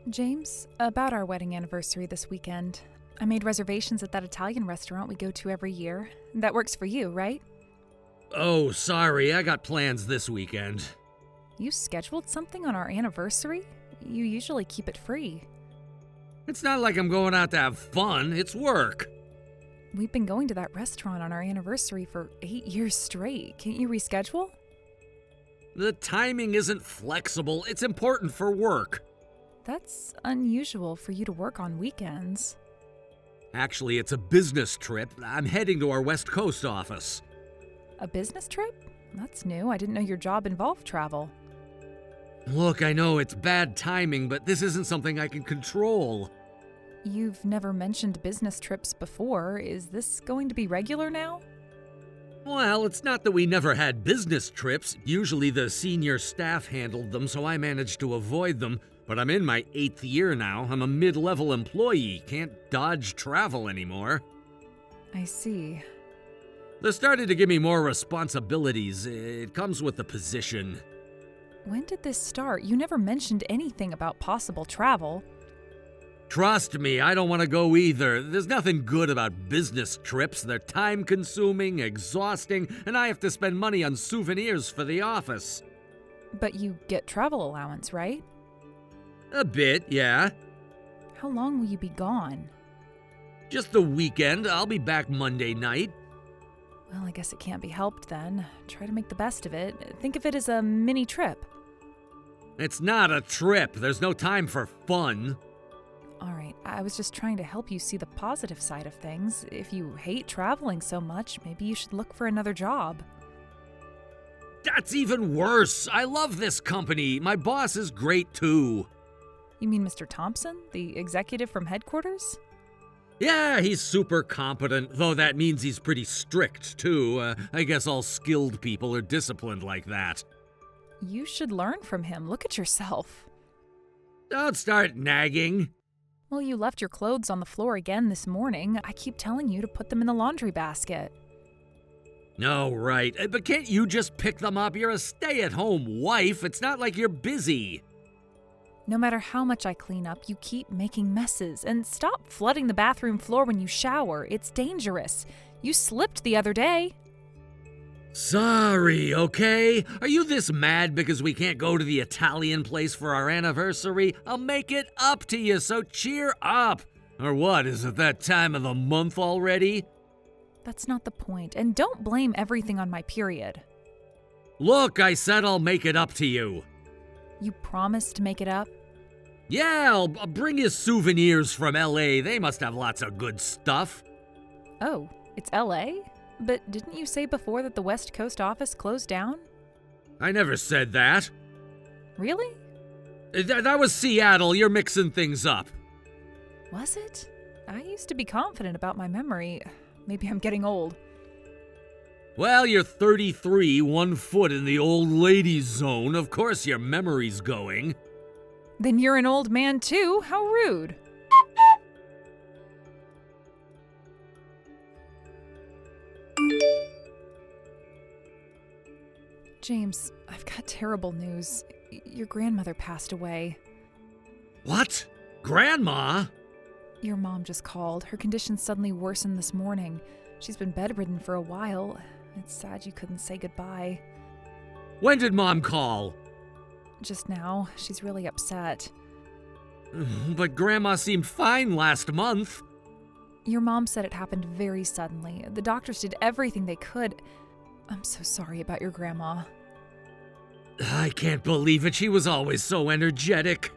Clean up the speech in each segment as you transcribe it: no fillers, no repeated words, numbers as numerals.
James, about our wedding anniversary this weekend. I made reservations at that Italian restaurant we go to every year. That works for you, right? Oh, sorry, I got plans this weekend. You scheduled something on our anniversary? You usually keep it free. It's not like I'm going out to have fun, it's work. We've been going to that restaurant on our anniversary for 8 years straight. Can't you reschedule? The timing isn't flexible, it's important for work. That's unusual for you to work on weekends. Actually, it's a business trip. I'm heading to our West Coast office. A business trip? That's new. I didn't know your job involved travel. Look, I know it's bad timing, but this isn't something I can control. You've never mentioned business trips before. Is this going to be regular now? Well, it's not that we never had business trips. Usually the senior staff handled them, so I managed to avoid them. But I'm in my 8th year now. I'm a mid-level employee. Can't dodge travel anymore. I see. They're starting to give me more responsibilities. It comes with the position. When did this start? You never mentioned anything about possible travel. Trust me, I don't want to go either. There's nothing good about business trips. They're time-consuming, exhausting, and I have to spend money on souvenirs for the office. But you get travel allowance, right? A bit, yeah. How long will you be gone? Just the weekend. I'll be back Monday night. Well, I guess it can't be helped then. Try to make the best of it. Think of it as a mini trip. It's not a trip. There's no time for fun. All right, I was just trying to help you see the positive side of things. If you hate traveling so much, maybe you should look for another job. That's even worse. I love this company. My boss is great too. You mean Mr. Thompson, the executive from headquarters? Yeah, he's super competent, though that means he's pretty strict too. I guess all skilled people are disciplined like that. You should learn from him. Look at yourself. Don't start nagging. Well, you left your clothes on the floor again this morning. I keep telling you to put them in the laundry basket. No, right. But can't you just pick them up? You're a stay-at-home wife. It's not like you're busy. No matter how much I clean up, you keep making messes. And stop flooding the bathroom floor when you shower. It's dangerous. You slipped the other day. Sorry, okay? Are you this mad because we can't go to the Italian place for our anniversary? I'll make it up to you, so cheer up. Or what, is it that time of the month already? That's not the point. And don't blame everything on my period. Look, I said I'll make it up to you. You promised to make it up? Yeah, I'll bring you souvenirs from LA. They must have lots of good stuff. Oh, it's LA? But didn't you say before that the West Coast office closed down? I never said that. Really? That was Seattle. You're mixing things up. Was it? I used to be confident about my memory. Maybe I'm getting old. Well, you're 33, 1 foot in the old ladies zone. Of course your memory's going. Then you're an old man too? How rude. James, I've got terrible news. Your grandmother passed away. What? Grandma? Your mom just called. Her condition suddenly worsened this morning. She's been bedridden for a while. It's sad you couldn't say goodbye. When did Mom call? Just now. She's really upset. But Grandma seemed fine last month. Your mom said it happened very suddenly. The doctors did everything they could. I'm so sorry about your grandma. I can't believe it. She was always so energetic.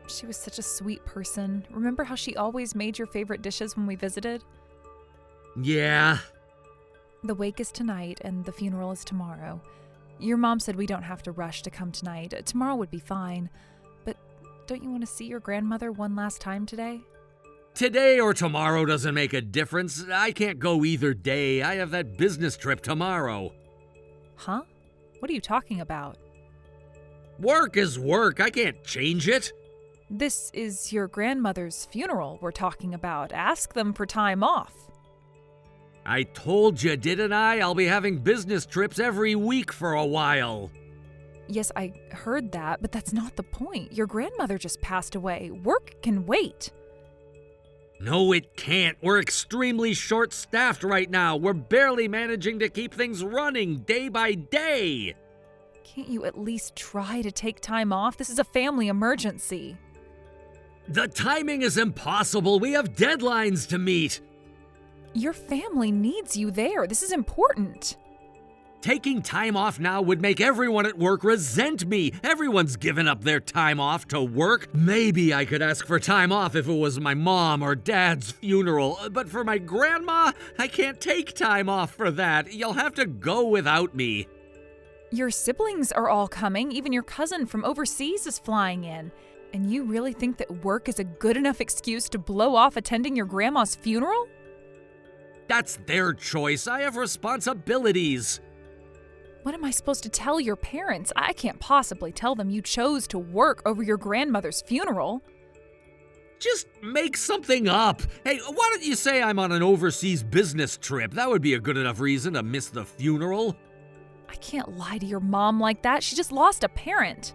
She was such a sweet person. Remember how she always made your favorite dishes when we visited? Yeah. The wake is tonight and the funeral is tomorrow. Your mom said we don't have to rush to come tonight. Tomorrow would be fine. But don't you want to see your grandmother one last time today? Today or tomorrow doesn't make a difference. I can't go either day. I have that business trip tomorrow. Huh? What are you talking about? Work is work. I can't change it. This is your grandmother's funeral we're talking about. Ask them for time off. I told you, didn't I? I'll be having business trips every week for a while. Yes, I heard that, but that's not the point. Your grandmother just passed away. Work can wait. No, it can't. We're extremely short-staffed right now. We're barely managing to keep things running day by day. Can't you at least try to take time off? This is a family emergency. The timing is impossible. We have deadlines to meet. Your family needs you there. This is important. Taking time off now would make everyone at work resent me. Everyone's given up their time off to work. Maybe I could ask for time off if it was my mom or dad's funeral, but for my grandma, I can't take time off for that. You'll have to go without me. Your siblings are all coming. Even your cousin from overseas is flying in. And you really think that work is a good enough excuse to blow off attending your grandma's funeral? That's their choice. I have responsibilities. What am I supposed to tell your parents? I can't possibly tell them you chose to work over your grandmother's funeral. Just make something up. Hey, why don't you say I'm on an overseas business trip? That would be a good enough reason to miss the funeral. I can't lie to your mom like that. She just lost a parent.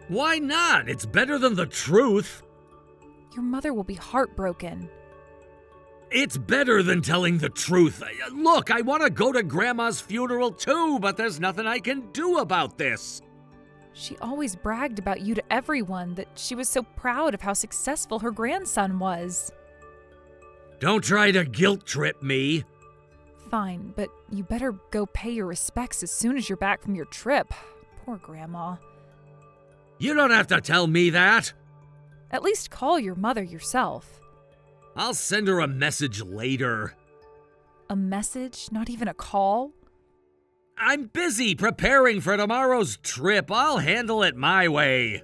Why not? It's better than the truth. Your mother will be heartbroken. It's better than telling the truth. Look, I want to go to Grandma's funeral too, but there's nothing I can do about this. She always bragged about you to everyone, that she was so proud of how successful her grandson was. Don't try to guilt trip me. Fine, but you better go pay your respects as soon as you're back from your trip. Poor Grandma. You don't have to tell me that. At least call your mother yourself. I'll send her a message later. A message? Not even a call? I'm busy preparing for tomorrow's trip. I'll handle it my way.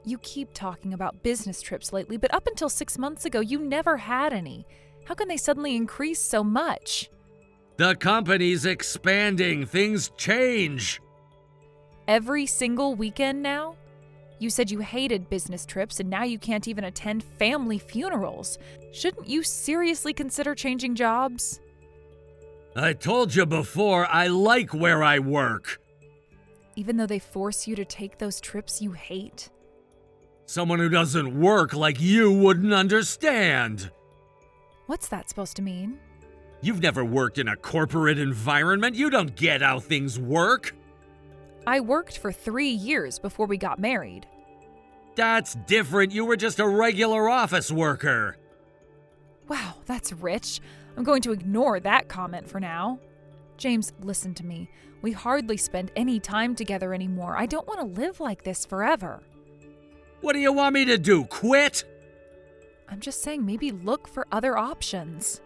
You keep talking about business trips lately, but up until 6 months ago, you never had any. How can they suddenly increase so much? The company's expanding. Things change. Every single weekend now? You said you hated business trips, and now you can't even attend family funerals. Shouldn't you seriously consider changing jobs? I told you before, I like where I work. Even though they force you to take those trips you hate? Someone who doesn't work like you wouldn't understand. What's that supposed to mean? You've never worked in a corporate environment. You don't get how things work. I worked for 3 years before we got married. That's different. You were just a regular office worker. Wow, that's rich. I'm going to ignore that comment for now. James, listen to me. We hardly spend any time together anymore. I don't want to live like this forever. What do you want me to do, quit? I'm just saying maybe look for other options.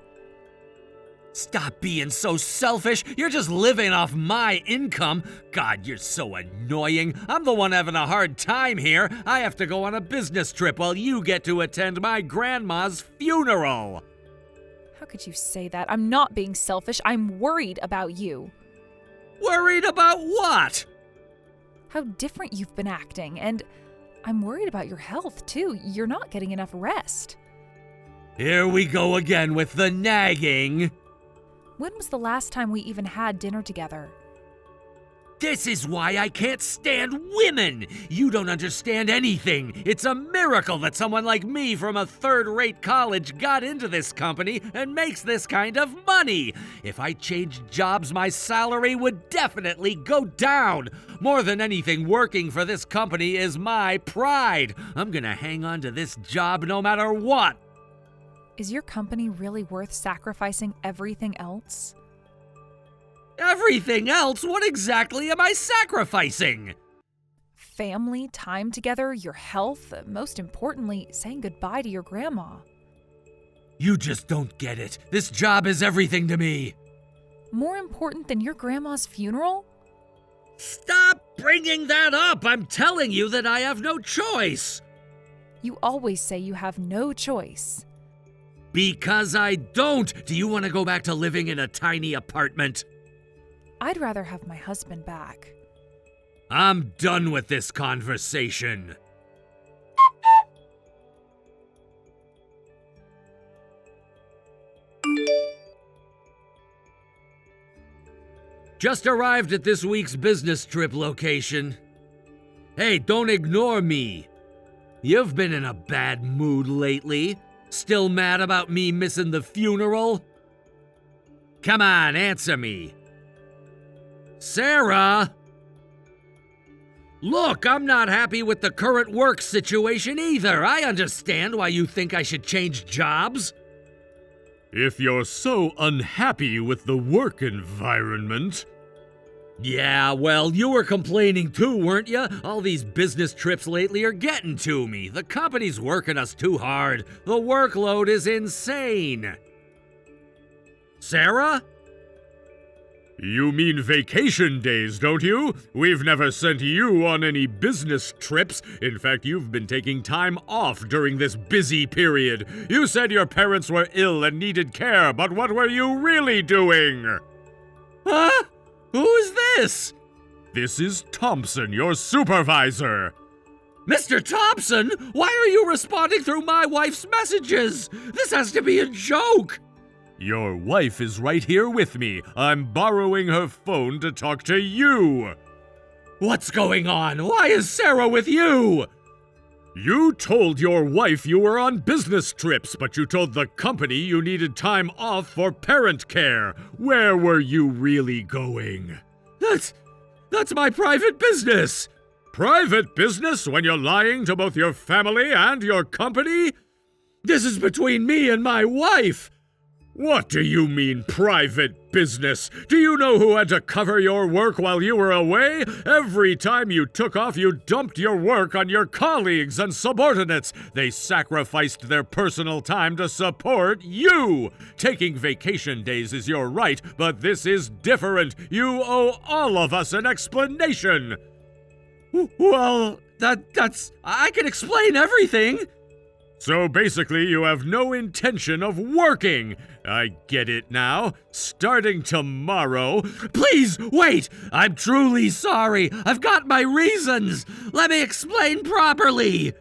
Stop being so selfish. You're just living off my income. God, you're so annoying. I'm the one having a hard time here. I have to go on a business trip while you get to attend my grandma's funeral. How could you say that? I'm not being selfish. I'm worried about you. Worried about what? How different you've been acting, and I'm worried about your health, too. You're not getting enough rest. Here we go again with the nagging. When was the last time we even had dinner together? This is why I can't stand women! You don't understand anything. It's a miracle that someone like me from a third-rate college got into this company and makes this kind of money. If I changed jobs, my salary would definitely go down. More than anything, working for this company is my pride. I'm gonna hang on to this job no matter what. Is your company really worth sacrificing everything else? Everything else? What exactly am I sacrificing? Family, time together, your health, most importantly, saying goodbye to your grandma. You just don't get it. This job is everything to me. More important than your grandma's funeral? Stop bringing that up! I'm telling you that I have no choice. You always say you have no choice. Because I don't. Do you want to go back to living in a tiny apartment? I'd rather have my husband back. I'm done with this conversation. Just arrived at this week's business trip location. Hey, don't ignore me. You've been in a bad mood lately. Still mad about me missing the funeral? Come on, answer me. Sarah? Look, I'm not happy with the current work situation either. I understand why you think I should change jobs. If you're so unhappy with the work environment... Yeah, well, you were complaining too, weren't you? All these business trips lately are getting to me. The company's working us too hard. The workload is insane. Sarah? You mean vacation days, don't you? We've never sent you on any business trips. In fact, you've been taking time off during this busy period. You said your parents were ill and needed care, but what were you really doing? Huh? Who is this? This is Thompson, your supervisor. Mr. Thompson, why are you responding through my wife's messages? This has to be a joke. Your wife is right here with me. I'm borrowing her phone to talk to you. What's going on? Why is Sarah with you? You told your wife you were on business trips, but you told the company you needed time off for parent care. Where were you really going? That's my private business. Private business when you're lying to both your family and your company? This is between me and my wife. What do you mean, private business? Do you know who had to cover your work while you were away? Every time you took off, you dumped your work on your colleagues and subordinates. They sacrificed their personal time to support you. Taking vacation days is your right, but this is different. You owe all of us an explanation. Well, that's... I can explain everything. So basically, you have no intention of working. I get it now. Starting tomorrow... Please, wait! I'm truly sorry. I've got my reasons. Let me explain properly.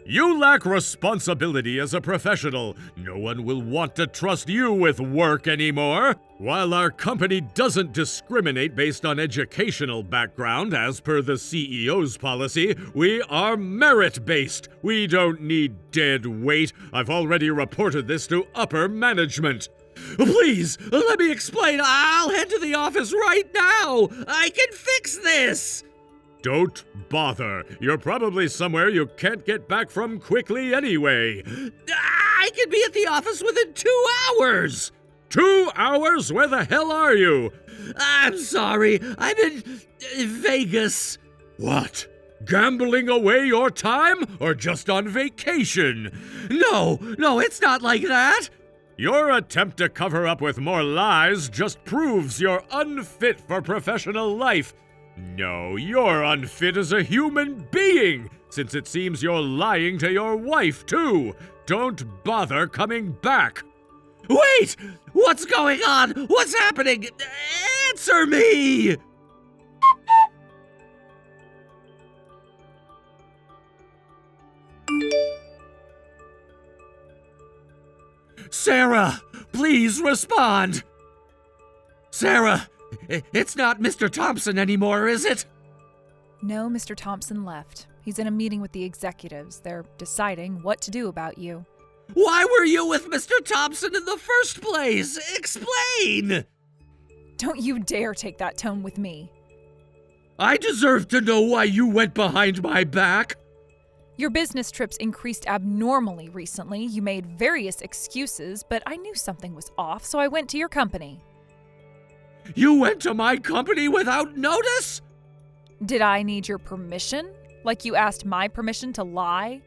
You lack responsibility as a professional. No one will want to trust you with work anymore. While our company doesn't discriminate based on educational background, as per the CEO's policy, we are merit-based. We don't need dead weight. I've already reported this to upper management. Please, let me explain. I'll head to the office right now. I can fix this. Don't bother. You're probably somewhere you can't get back from quickly anyway. I can be at the office within 2 hours. 2 hours? Where the hell are you? I'm sorry. I'm in Vegas. What? Gambling away your time? Or just on vacation? No, it's not like that. Your attempt to cover up with more lies just proves you're unfit for professional life. No, you're unfit as a human being, since it seems you're lying to your wife, too. Don't bother coming back. Wait! What's going on? What's happening? Answer me! Sarah, please respond. Sarah, it's not Mr. Thompson anymore, is it? No, Mr. Thompson left. He's in a meeting with the executives. They're deciding what to do about you. Why were you with Mr. Thompson in the first place? Explain! Don't you dare take that tone with me. I deserve to know why you went behind my back. Your business trips increased abnormally recently. You made various excuses, but I knew something was off, so I went to your company. You went to my company without notice? Did I need your permission? Like you asked my permission to lie?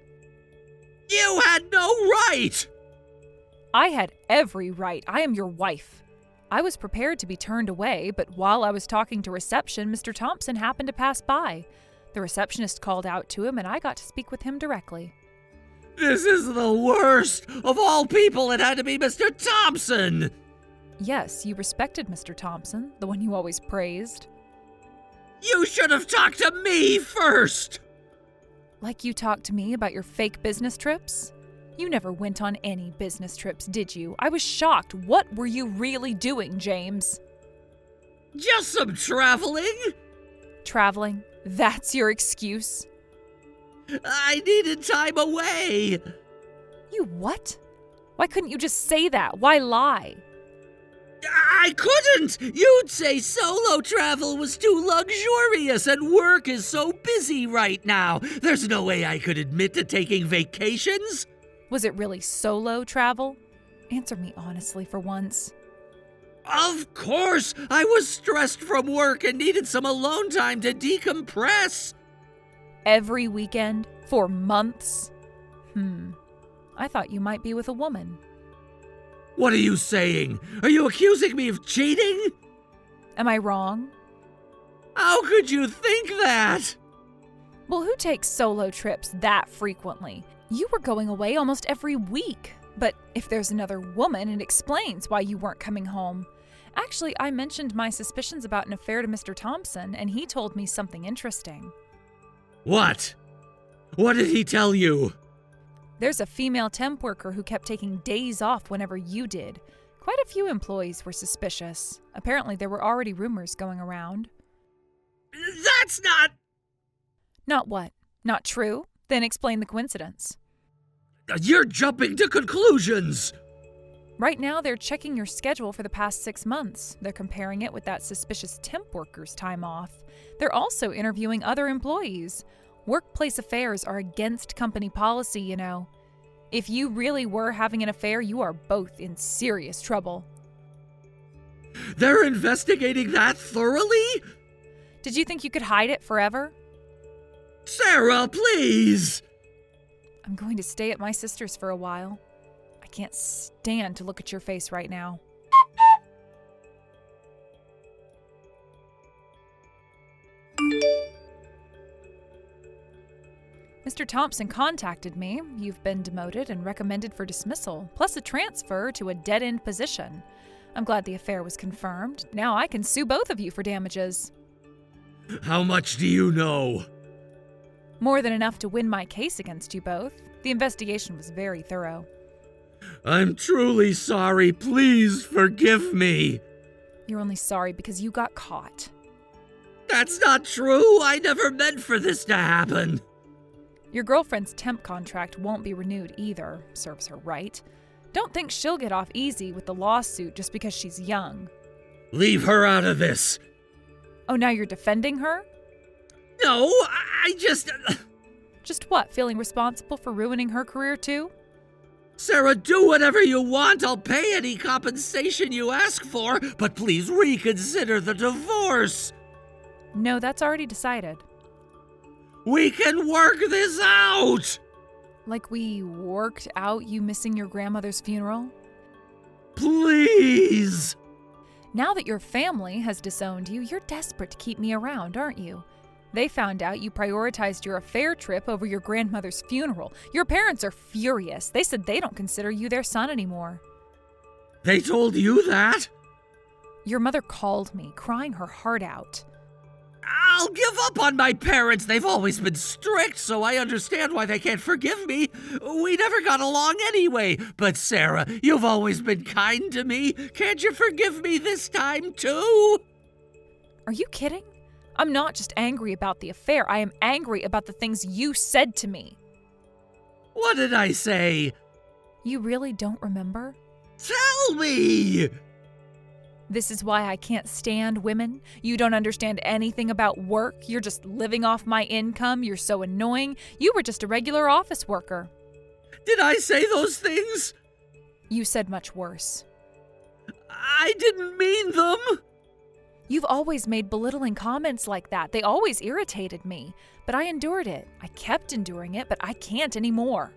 You had no right! I had every right. I am your wife. I was prepared to be turned away, but while I was talking to reception, Mr. Thompson happened to pass by. The receptionist called out to him, and I got to speak with him directly. This is the worst! Of all people, it had to be Mr. Thompson! Yes, you respected Mr. Thompson, the one you always praised. You should have talked to me first! Like you talked to me about your fake business trips? You never went on any business trips, did you? I was shocked. What were you really doing, James? Just some traveling. Traveling? That's your excuse? I needed time away. You what? Why couldn't you just say that? Why lie? I couldn't! You'd say solo travel was too luxurious and work is so busy right now. There's no way I could admit to taking vacations. Was it really solo travel? Answer me honestly for once. Of course! I was stressed from work and needed some alone time to decompress. Every weekend? For months? I thought you might be with a woman. What are you saying? Are you accusing me of cheating? Am I wrong? How could you think that? Well, who takes solo trips that frequently? You were going away almost every week. But if there's another woman, it explains why you weren't coming home. Actually, I mentioned my suspicions about an affair to Mr. Thompson, and he told me something interesting. What? What did he tell you? There's a female temp worker who kept taking days off whenever you did. Quite a few employees were suspicious. Apparently, there were already rumors going around. That's not... Not what? Not true? Then explain the coincidence. You're jumping to conclusions! Right now, they're checking your schedule for the past 6 months. They're comparing it with that suspicious temp worker's time off. They're also interviewing other employees. Workplace affairs are against company policy, you know. If you really were having an affair, you are both in serious trouble. They're investigating that thoroughly? Did you think you could hide it forever? Sarah, please! I'm going to stay at my sister's for a while. I can't stand to look at your face right now. Mr. Thompson contacted me. You've been demoted and recommended for dismissal, plus a transfer to a dead-end position. I'm glad the affair was confirmed. Now I can sue both of you for damages. How much do you know? More than enough to win my case against you both. The investigation was very thorough. I'm truly sorry. Please forgive me. You're only sorry because you got caught. That's not true. I never meant for this to happen. Your girlfriend's temp contract won't be renewed either. Serves her right. Don't think she'll get off easy with the lawsuit just because she's young. Leave her out of this. Oh, now you're defending her? No, I just... Just what, feeling responsible for ruining her career too? Sarah, do whatever you want. I'll pay any compensation you ask for, but please reconsider the divorce. No, that's already decided. We can work this out! Like we worked out you missing your grandmother's funeral? Please! Now that your family has disowned you, you're desperate to keep me around, aren't you? They found out you prioritized your affair trip over your grandmother's funeral. Your parents are furious. They said they don't consider you their son anymore. They told you that? Your mother called me, crying her heart out. I'll give up on my parents. They've always been strict, so I understand why they can't forgive me. We never got along anyway. But Sarah, you've always been kind to me. Can't you forgive me this time, too? Are you kidding? I'm not just angry about the affair. I am angry about the things you said to me. What did I say? You really don't remember? Tell me! This is why I can't stand women. You don't understand anything about work. You're just living off my income. You're so annoying. You were just a regular office worker. Did I say those things? You said much worse. I didn't mean them. You've always made belittling comments like that. They always irritated me. But I endured it. I kept enduring it, but I can't anymore.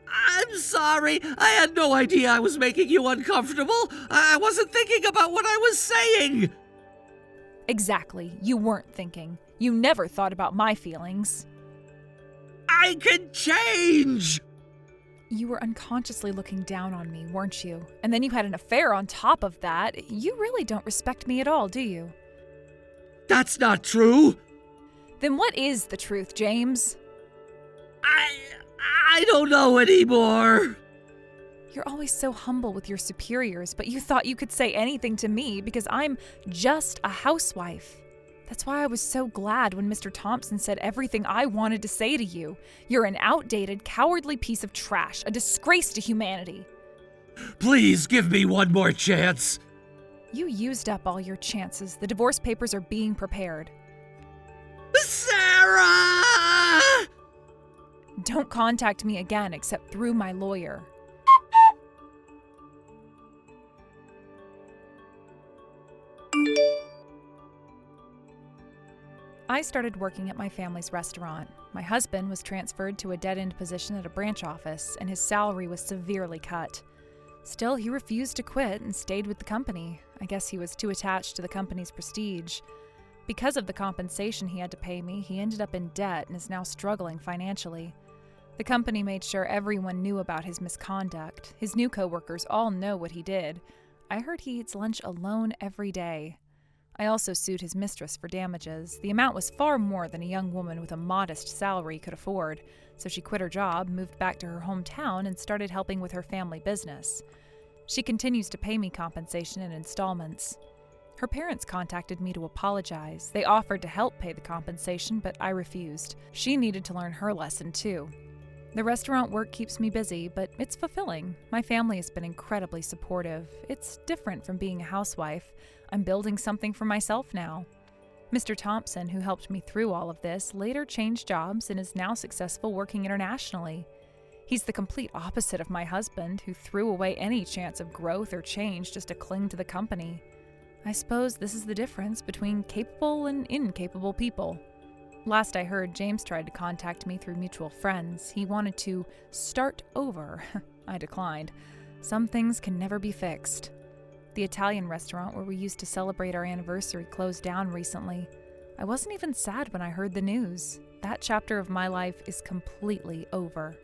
I'm sorry. I had no idea I was making you uncomfortable. I wasn't thinking about what I was saying. Exactly. You weren't thinking. You never thought about my feelings. I can change. You were unconsciously looking down on me, weren't you? And then you had an affair on top of that. You really don't respect me at all, do you? That's not true. Then what is the truth, James? I don't know anymore. You're always so humble with your superiors, but you thought you could say anything to me because I'm just a housewife. That's why I was so glad when Mr. Thompson said everything I wanted to say to you. You're an outdated, cowardly piece of trash, a disgrace to humanity. Please give me one more chance. You used up all your chances. The divorce papers are being prepared. Sarah! Don't contact me again except through my lawyer. I started working at my family's restaurant. My husband was transferred to a dead-end position at a branch office, and his salary was severely cut. Still, he refused to quit and stayed with the company. I guess he was too attached to the company's prestige. Because of the compensation he had to pay me, he ended up in debt and is now struggling financially. The company made sure everyone knew about his misconduct. His new coworkers all know what he did. I heard he eats lunch alone every day. I also sued his mistress for damages. The amount was far more than a young woman with a modest salary could afford, so she quit her job, moved back to her hometown, and started helping with her family business. She continues to pay me compensation in installments. Her parents contacted me to apologize. They offered to help pay the compensation, but I refused. She needed to learn her lesson, too. The restaurant work keeps me busy, but it's fulfilling. My family has been incredibly supportive. It's different from being a housewife. I'm building something for myself now. Mr. Thompson, who helped me through all of this, later changed jobs and is now successful working internationally. He's the complete opposite of my husband, who threw away any chance of growth or change just to cling to the company. I suppose this is the difference between capable and incapable people. Last I heard, James tried to contact me through mutual friends. He wanted to start over. I declined. Some things can never be fixed. The Italian restaurant where we used to celebrate our anniversary closed down recently. I wasn't even sad when I heard the news. That chapter of my life is completely over.